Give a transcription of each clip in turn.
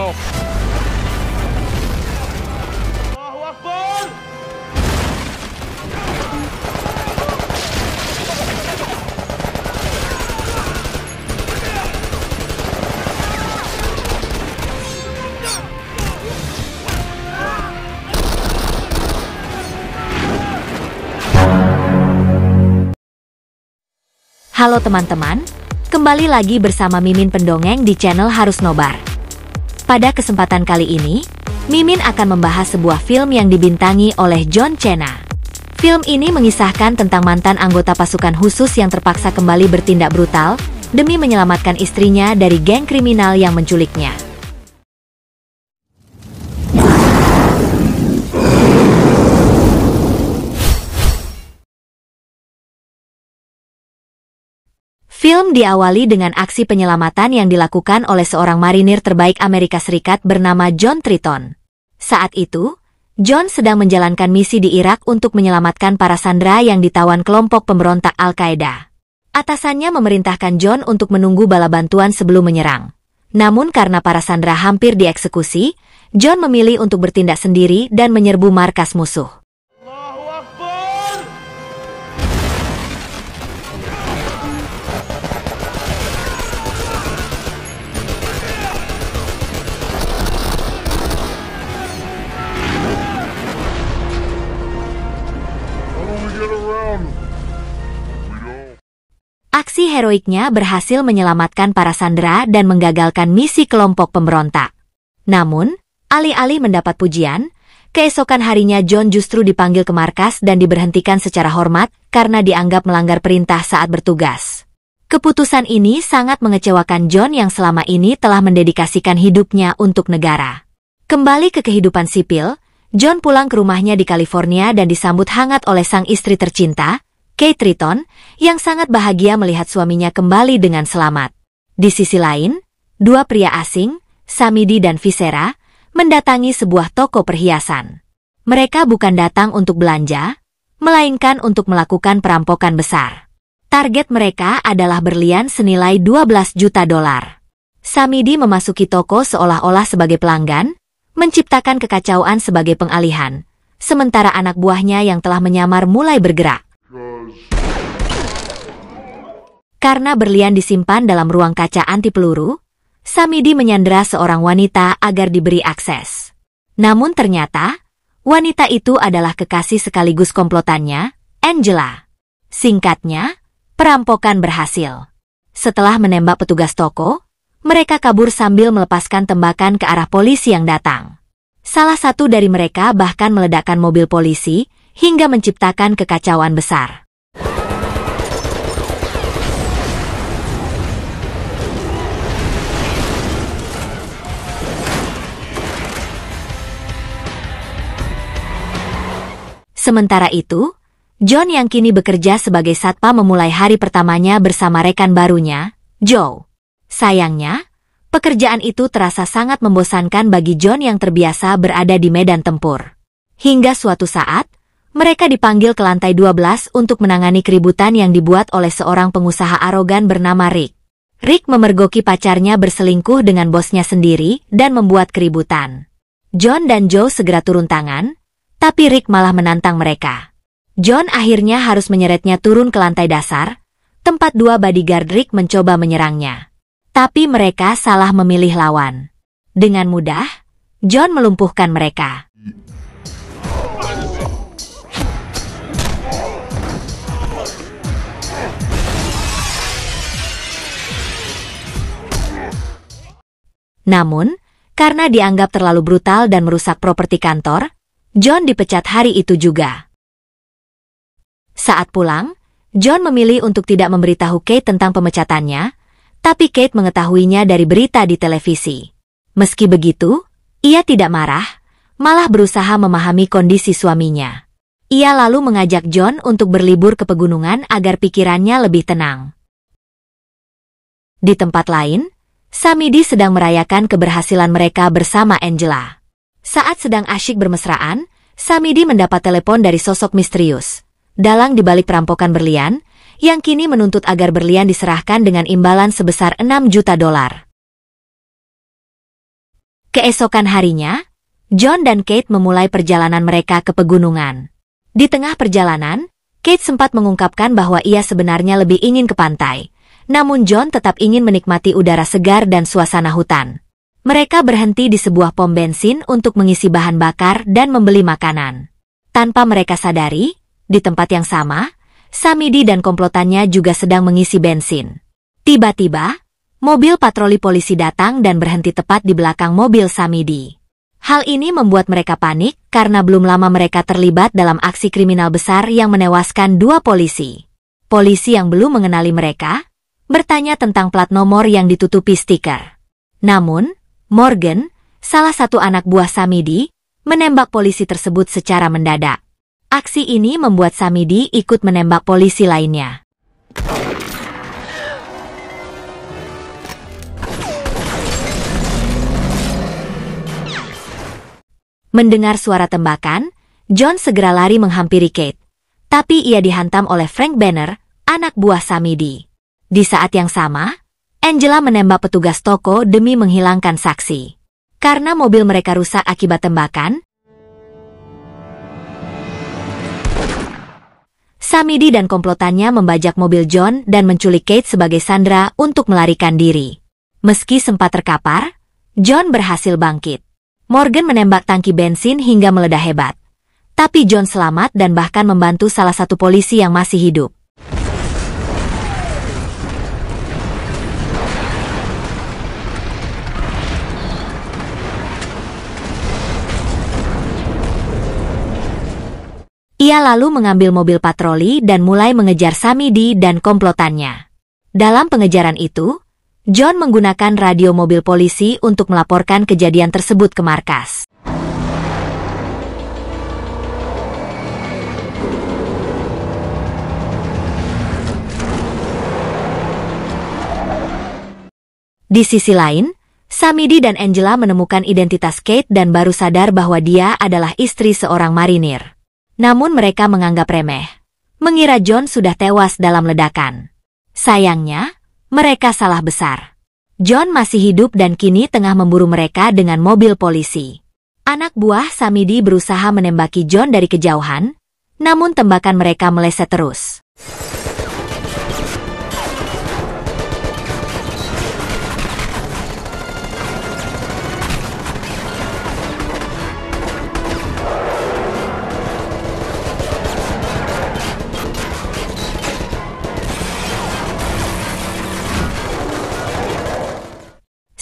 go. Allahu Akbar! Halo teman-teman, kembali lagi bersama Mimin Pendongeng di channel Harus Nobar. Pada kesempatan kali ini, Mimin akan membahas sebuah film yang dibintangi oleh John Cena. Film ini mengisahkan tentang mantan anggota pasukan khusus yang terpaksa kembali bertindak brutal demi menyelamatkan istrinya dari geng kriminal yang menculiknya. Film diawali dengan aksi penyelamatan yang dilakukan oleh seorang marinir terbaik Amerika Serikat bernama John Triton. Saat itu, John sedang menjalankan misi di Irak untuk menyelamatkan para sandera yang ditawan kelompok pemberontak Al-Qaeda. Atasannya memerintahkan John untuk menunggu bala bantuan sebelum menyerang. Namun karena para sandera hampir dieksekusi, John memilih untuk bertindak sendiri dan menyerbu markas musuh. Aksi heroiknya berhasil menyelamatkan para sandera dan menggagalkan misi kelompok pemberontak. Namun, alih-alih mendapat pujian, keesokan harinya John justru dipanggil ke markas dan diberhentikan secara hormat karena dianggap melanggar perintah saat bertugas. Keputusan ini sangat mengecewakan John yang selama ini telah mendedikasikan hidupnya untuk negara. Kembali ke kehidupan sipil, John pulang ke rumahnya di California dan disambut hangat oleh sang istri tercinta, Kate Triton, yang sangat bahagia melihat suaminya kembali dengan selamat. Di sisi lain, dua pria asing, Samidi dan Visera, mendatangi sebuah toko perhiasan. Mereka bukan datang untuk belanja, melainkan untuk melakukan perampokan besar. Target mereka adalah berlian senilai 12 juta dolar. Samidi memasuki toko seolah-olah sebagai pelanggan, menciptakan kekacauan sebagai pengalihan, sementara anak buahnya yang telah menyamar mulai bergerak. Karena berlian disimpan dalam ruang kaca anti peluru, Samidi menyandera seorang wanita agar diberi akses. Namun ternyata, wanita itu adalah kekasih sekaligus komplotannya, Angela. Singkatnya, perampokan berhasil. Setelah menembak petugas toko, mereka kabur sambil melepaskan tembakan ke arah polisi yang datang. Salah satu dari mereka bahkan meledakkan mobil polisi hingga menciptakan kekacauan besar. Sementara itu, John yang kini bekerja sebagai satpam memulai hari pertamanya bersama rekan barunya, Joe. Sayangnya, pekerjaan itu terasa sangat membosankan bagi John yang terbiasa berada di medan tempur. Hingga suatu saat, mereka dipanggil ke lantai 12 untuk menangani keributan yang dibuat oleh seorang pengusaha arogan bernama Rick. Rick memergoki pacarnya berselingkuh dengan bosnya sendiri dan membuat keributan. John dan Joe segera turun tangan, tapi Rick malah menantang mereka. John akhirnya harus menyeretnya turun ke lantai dasar, tempat dua bodyguard Rick mencoba menyerangnya. Tapi mereka salah memilih lawan. Dengan mudah, John melumpuhkan mereka. Namun, karena dianggap terlalu brutal dan merusak properti kantor, John dipecat hari itu juga. Saat pulang, John memilih untuk tidak memberitahu Kate tentang pemecatannya, tapi Kate mengetahuinya dari berita di televisi. Meski begitu, ia tidak marah, malah berusaha memahami kondisi suaminya. Ia lalu mengajak John untuk berlibur ke pegunungan agar pikirannya lebih tenang. Di tempat lain, Samidi sedang merayakan keberhasilan mereka bersama Angela. Saat sedang asyik bermesraan, Samidi mendapat telepon dari sosok misterius, dalang di balik perampokan berlian, yang kini menuntut agar berlian diserahkan dengan imbalan sebesar 6 juta dolar. Keesokan harinya, John dan Kate memulai perjalanan mereka ke pegunungan. Di tengah perjalanan, Kate sempat mengungkapkan bahwa ia sebenarnya lebih ingin ke pantai. Namun John tetap ingin menikmati udara segar dan suasana hutan. Mereka berhenti di sebuah pom bensin untuk mengisi bahan bakar dan membeli makanan. Tanpa mereka sadari, di tempat yang sama, Samidi dan komplotannya juga sedang mengisi bensin. Tiba-tiba, mobil patroli polisi datang dan berhenti tepat di belakang mobil Samidi. Hal ini membuat mereka panik karena belum lama mereka terlibat dalam aksi kriminal besar yang menewaskan 2 polisi. Polisi yang belum mengenali mereka bertanya tentang plat nomor yang ditutupi stiker. Namun, Morgan, salah satu anak buah Samidi, menembak polisi tersebut secara mendadak. Aksi ini membuat Samidi ikut menembak polisi lainnya. Mendengar suara tembakan, John segera lari menghampiri Kate. Tapi ia dihantam oleh Frank Banner, anak buah Samidi. Di saat yang sama, Angela menembak petugas toko demi menghilangkan saksi. Karena mobil mereka rusak akibat tembakan, Samidi dan komplotannya membajak mobil John dan menculik Kate sebagai sandera untuk melarikan diri. Meski sempat terkapar, John berhasil bangkit. Morgan menembak tangki bensin hingga meledak hebat. Tapi John selamat dan bahkan membantu salah satu polisi yang masih hidup. Ia lalu mengambil mobil patroli dan mulai mengejar Samidi dan komplotannya. Dalam pengejaran itu, John menggunakan radio mobil polisi untuk melaporkan kejadian tersebut ke markas. Di sisi lain, Samidi dan Angela menemukan identitas Kate dan baru sadar bahwa dia adalah istri seorang marinir. Namun mereka menganggap remeh, mengira John sudah tewas dalam ledakan. Sayangnya, mereka salah besar. John masih hidup dan kini tengah memburu mereka dengan mobil polisi. Anak buah Samidi berusaha menembaki John dari kejauhan, namun tembakan mereka meleset terus.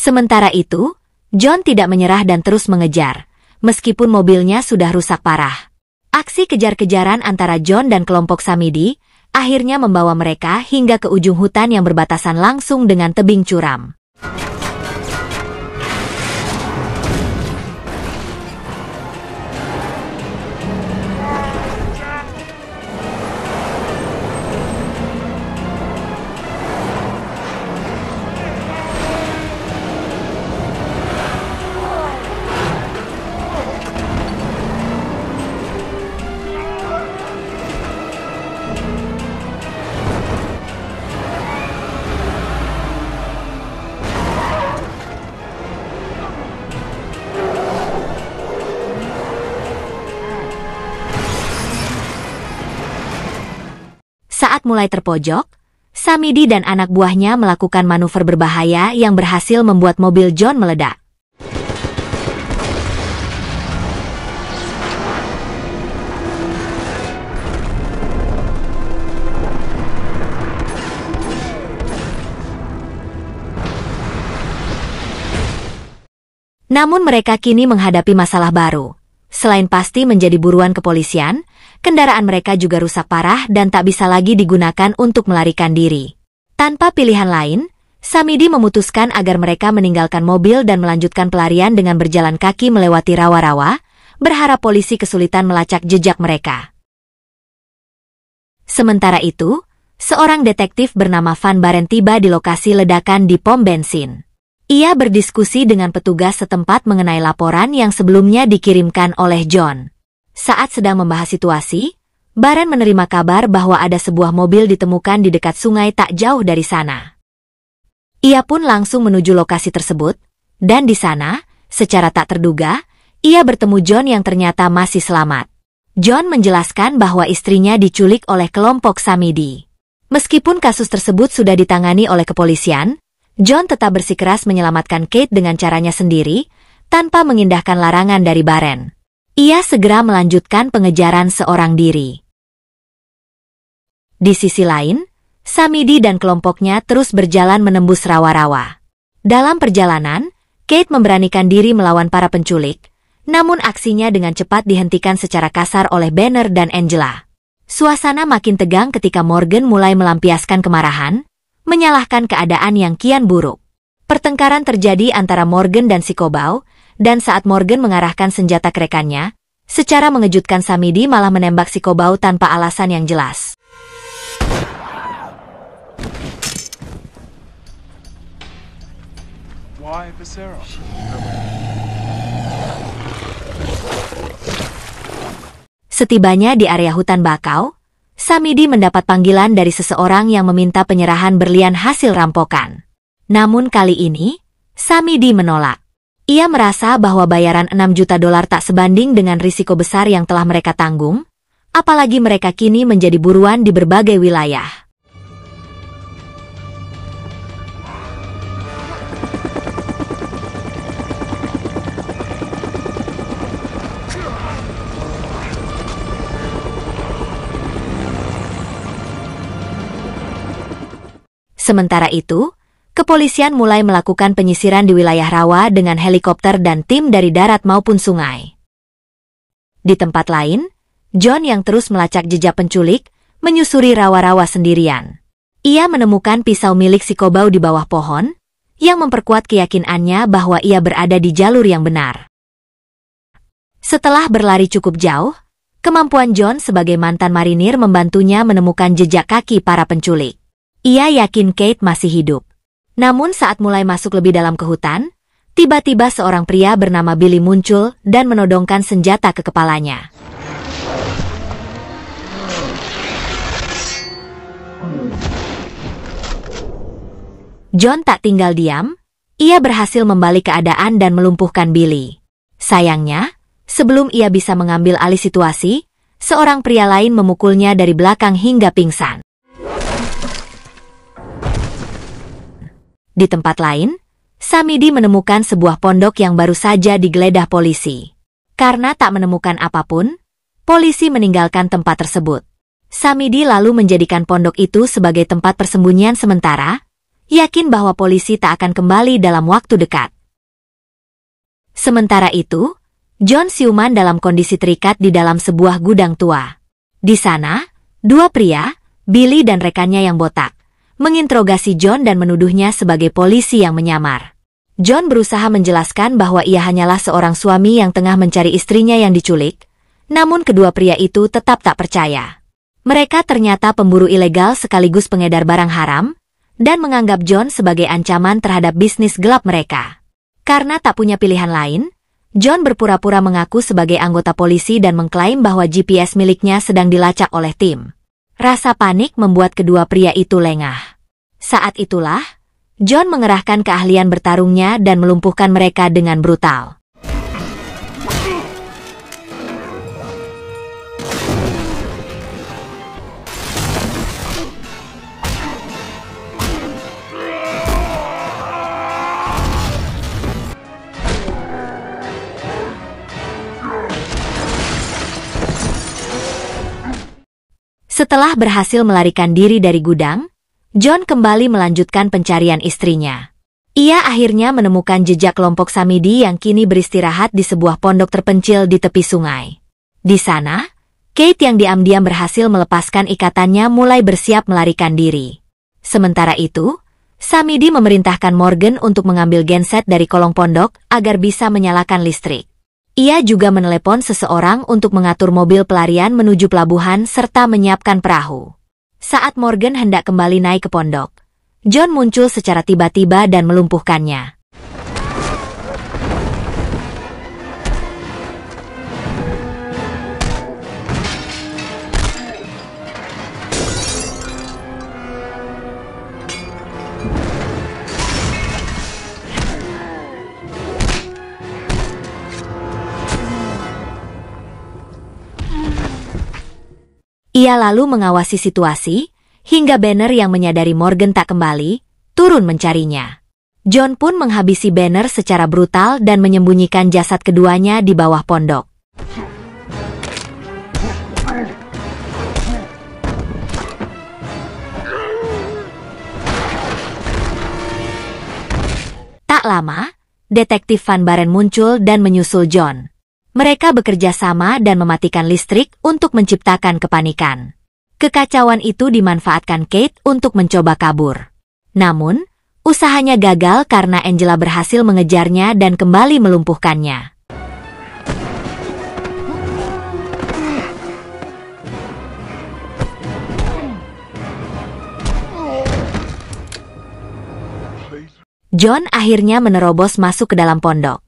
Sementara itu, John tidak menyerah dan terus mengejar, meskipun mobilnya sudah rusak parah. Aksi kejar-kejaran antara John dan kelompok Samidi akhirnya membawa mereka hingga ke ujung hutan yang berbatasan langsung dengan tebing curam. Saat mulai terpojok, Samidi dan anak buahnya melakukan manuver berbahaya yang berhasil membuat mobil John meledak. Namun mereka kini menghadapi masalah baru. Selain pasti menjadi buruan kepolisian, kendaraan mereka juga rusak parah dan tak bisa lagi digunakan untuk melarikan diri. Tanpa pilihan lain, Samidi memutuskan agar mereka meninggalkan mobil dan melanjutkan pelarian dengan berjalan kaki melewati rawa-rawa, berharap polisi kesulitan melacak jejak mereka. Sementara itu, seorang detektif bernama Van Baren tiba di lokasi ledakan di pom bensin. Ia berdiskusi dengan petugas setempat mengenai laporan yang sebelumnya dikirimkan oleh John. Saat sedang membahas situasi, Baren menerima kabar bahwa ada sebuah mobil ditemukan di dekat sungai tak jauh dari sana. Ia pun langsung menuju lokasi tersebut, dan di sana, Secara tak terduga, ia bertemu John yang ternyata masih selamat. John menjelaskan bahwa istrinya diculik oleh kelompok Samidi. Meskipun kasus tersebut sudah ditangani oleh kepolisian, John tetap bersikeras menyelamatkan Kate dengan caranya sendiri, tanpa mengindahkan larangan dari Baren. Ia segera melanjutkan pengejaran seorang diri. Di sisi lain, Samidi dan kelompoknya terus berjalan menembus rawa-rawa. Dalam perjalanan, Kate memberanikan diri melawan para penculik, namun aksinya dengan cepat dihentikan secara kasar oleh Banner dan Angela. Suasana makin tegang ketika Morgan mulai melampiaskan kemarahan, menyalahkan keadaan yang kian buruk. Pertengkaran terjadi antara Morgan dan si Kobau, dan saat Morgan mengarahkan senjata kerekannya, secara mengejutkan Samidi malah menembak si Kobau tanpa alasan yang jelas. Why Viscera? Setibanya di area hutan bakau, Samidi mendapat panggilan dari seseorang yang meminta penyerahan berlian hasil rampokan. Namun kali ini, Samidi menolak. Ia merasa bahwa bayaran $6 juta tak sebanding dengan risiko besar yang telah mereka tanggung, apalagi mereka kini menjadi buruan di berbagai wilayah. Sementara itu, kepolisian mulai melakukan penyisiran di wilayah rawa dengan helikopter dan tim dari darat maupun sungai. Di tempat lain, John yang terus melacak jejak penculik, menyusuri rawa-rawa sendirian. Ia menemukan pisau milik si Kobau di bawah pohon, yang memperkuat keyakinannya bahwa ia berada di jalur yang benar. Setelah berlari cukup jauh, kemampuan John sebagai mantan marinir membantunya menemukan jejak kaki para penculik. Ia yakin Kate masih hidup. Namun saat mulai masuk lebih dalam ke hutan, tiba-tiba seorang pria bernama Billy muncul dan menodongkan senjata ke kepalanya. John tak tinggal diam, ia berhasil membalik keadaan dan melumpuhkan Billy. Sayangnya, sebelum ia bisa mengambil alih situasi, seorang pria lain memukulnya dari belakang hingga pingsan. Di tempat lain, Samidi menemukan sebuah pondok yang baru saja digeledah polisi. Karena tak menemukan apapun, polisi meninggalkan tempat tersebut. Samidi lalu menjadikan pondok itu sebagai tempat persembunyian sementara, yakin bahwa polisi tak akan kembali dalam waktu dekat. Sementara itu, John siuman dalam kondisi terikat di dalam sebuah gudang tua. Di sana, dua pria, Billy dan rekannya yang botak, menginterogasi John dan menuduhnya sebagai polisi yang menyamar. John berusaha menjelaskan bahwa ia hanyalah seorang suami yang tengah mencari istrinya yang diculik, namun kedua pria itu tetap tak percaya. Mereka ternyata pemburu ilegal sekaligus pengedar barang haram, dan menganggap John sebagai ancaman terhadap bisnis gelap mereka. Karena tak punya pilihan lain, John berpura-pura mengaku sebagai anggota polisi dan mengklaim bahwa GPS miliknya sedang dilacak oleh tim. Rasa panik membuat kedua pria itu lengah. Saat itulah, John mengerahkan keahlian bertarungnya dan melumpuhkan mereka dengan brutal. Setelah berhasil melarikan diri dari gudang, John kembali melanjutkan pencarian istrinya. Ia akhirnya menemukan jejak kelompok Samidi yang kini beristirahat di sebuah pondok terpencil di tepi sungai. Di sana, Kate yang diam-diam berhasil melepaskan ikatannya mulai bersiap melarikan diri. Sementara itu, Samidi memerintahkan Morgan untuk mengambil genset dari kolong pondok agar bisa menyalakan listrik. Ia juga menelepon seseorang untuk mengatur mobil pelarian menuju pelabuhan serta menyiapkan perahu. Saat Morgan hendak kembali naik ke pondok, John muncul secara tiba-tiba dan melumpuhkannya. Ia lalu mengawasi situasi, hingga Banner yang menyadari Morgan tak kembali, turun mencarinya. John pun menghabisi Banner secara brutal dan menyembunyikan jasad keduanya di bawah pondok. Tak lama, Detektif Van Baren muncul dan menyusul John. Mereka bekerja sama dan mematikan listrik untuk menciptakan kepanikan. Kekacauan itu dimanfaatkan Kate untuk mencoba kabur. Namun, usahanya gagal karena Angela berhasil mengejarnya dan kembali melumpuhkannya. John akhirnya menerobos masuk ke dalam pondok,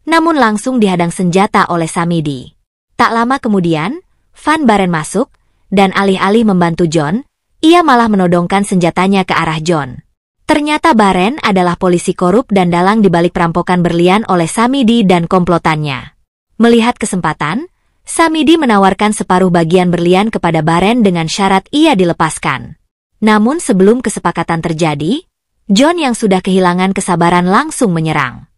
namun langsung dihadang senjata oleh Samidi. Tak lama kemudian, Van Baren masuk, dan alih-alih membantu John, ia malah menodongkan senjatanya ke arah John. Ternyata Baren adalah polisi korup dan dalang di balik perampokan berlian oleh Samidi dan komplotannya. Melihat kesempatan, Samidi menawarkan separuh bagian berlian kepada Baren dengan syarat ia dilepaskan. Namun sebelum kesepakatan terjadi, John yang sudah kehilangan kesabaran langsung menyerang.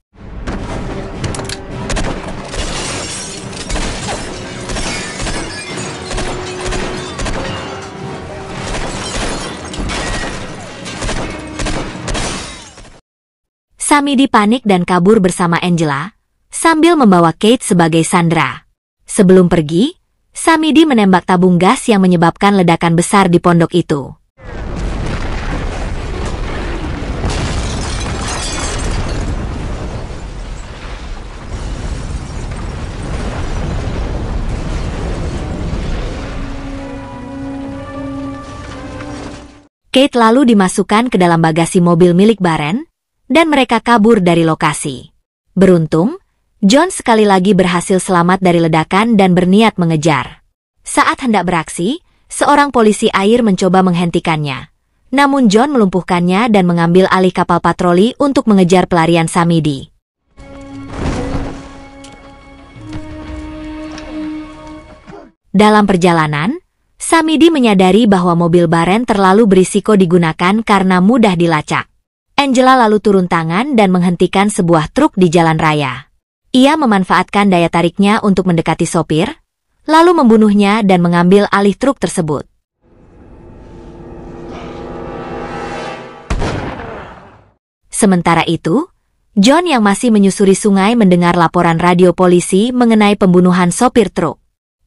Samidi panik dan kabur bersama Angela, sambil membawa Kate sebagai sandera. Sebelum pergi, Samidi menembak tabung gas yang menyebabkan ledakan besar di pondok itu. Kate lalu dimasukkan ke dalam bagasi mobil milik Baren, dan mereka kabur dari lokasi. Beruntung, John sekali lagi berhasil selamat dari ledakan dan berniat mengejar. Saat hendak beraksi, seorang polisi air mencoba menghentikannya. Namun John melumpuhkannya dan mengambil alih kapal patroli untuk mengejar pelarian Samidi. Dalam perjalanan, Samidi menyadari bahwa mobil Baren terlalu berisiko digunakan karena mudah dilacak. Angela lalu turun tangan dan menghentikan sebuah truk di jalan raya. Ia memanfaatkan daya tariknya untuk mendekati sopir, lalu membunuhnya dan mengambil alih truk tersebut. Sementara itu, John yang masih menyusuri sungai mendengar laporan radio polisi mengenai pembunuhan sopir truk.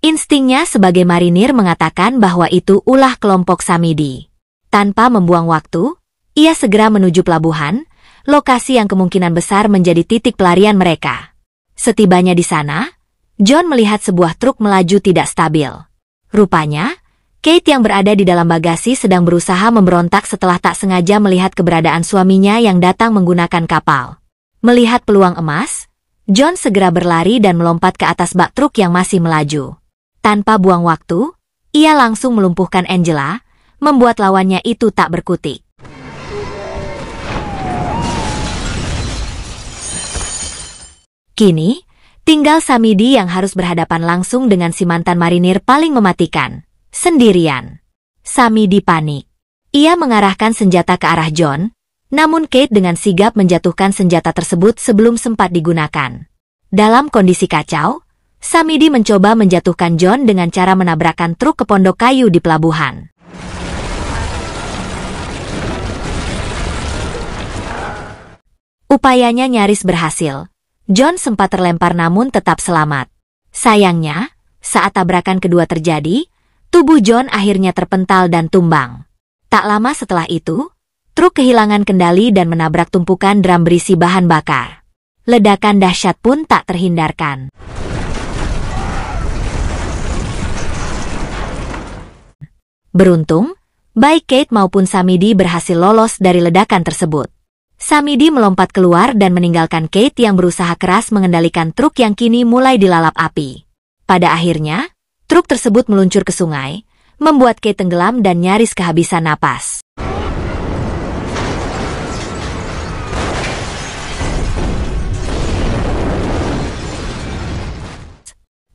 Instingnya sebagai marinir mengatakan bahwa itu ulah kelompok Samidi. Tanpa membuang waktu, ia segera menuju pelabuhan, lokasi yang kemungkinan besar menjadi titik pelarian mereka. Setibanya di sana, John melihat sebuah truk melaju tidak stabil. Rupanya, Kate yang berada di dalam bagasi sedang berusaha memberontak setelah tak sengaja melihat keberadaan suaminya yang datang menggunakan kapal. Melihat peluang emas, John segera berlari dan melompat ke atas bak truk yang masih melaju. Tanpa buang waktu, ia langsung melumpuhkan Angela, membuat lawannya itu tak berkutik. Kini, tinggal Samidi yang harus berhadapan langsung dengan si mantan marinir paling mematikan, sendirian. Samidi panik. Ia mengarahkan senjata ke arah John, namun Kate dengan sigap menjatuhkan senjata tersebut sebelum sempat digunakan. Dalam kondisi kacau, Samidi mencoba menjatuhkan John dengan cara menabrakkan truk ke pondok kayu di pelabuhan. Upayanya nyaris berhasil. John sempat terlempar namun tetap selamat. Sayangnya, saat tabrakan kedua terjadi, tubuh John akhirnya terpental dan tumbang. Tak lama setelah itu, truk kehilangan kendali dan menabrak tumpukan drum berisi bahan bakar. Ledakan dahsyat pun tak terhindarkan. Beruntung, baik Kate maupun Samidi berhasil lolos dari ledakan tersebut. Samidi melompat keluar dan meninggalkan Kate yang berusaha keras mengendalikan truk yang kini mulai dilalap api. Pada akhirnya, truk tersebut meluncur ke sungai, membuat Kate tenggelam dan nyaris kehabisan napas.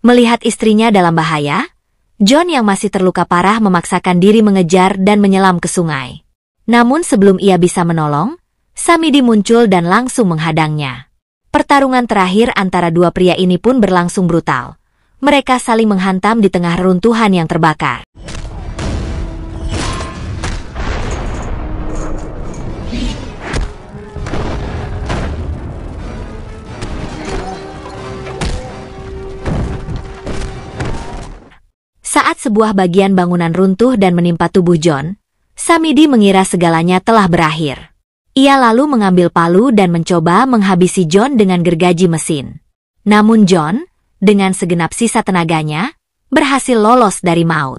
Melihat istrinya dalam bahaya, John yang masih terluka parah memaksakan diri mengejar dan menyelam ke sungai. Namun sebelum ia bisa menolong, Samidi muncul dan langsung menghadangnya. Pertarungan terakhir antara dua pria ini pun berlangsung brutal. Mereka saling menghantam di tengah reruntuhan yang terbakar. Saat sebuah bagian bangunan runtuh dan menimpa tubuh John, Samidi mengira segalanya telah berakhir. Ia lalu mengambil palu dan mencoba menghabisi John dengan gergaji mesin. Namun John, dengan segenap sisa tenaganya, berhasil lolos dari maut.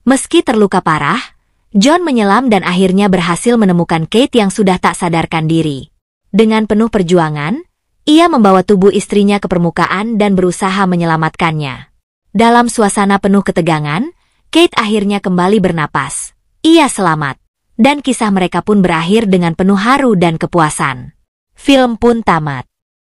Meski terluka parah, John menyelam dan akhirnya berhasil menemukan Kate yang sudah tak sadarkan diri. Dengan penuh perjuangan, ia membawa tubuh istrinya ke permukaan dan berusaha menyelamatkannya. Dalam suasana penuh ketegangan, Kate akhirnya kembali bernapas. Ia selamat, dan kisah mereka pun berakhir dengan penuh haru dan kepuasan. Film pun tamat.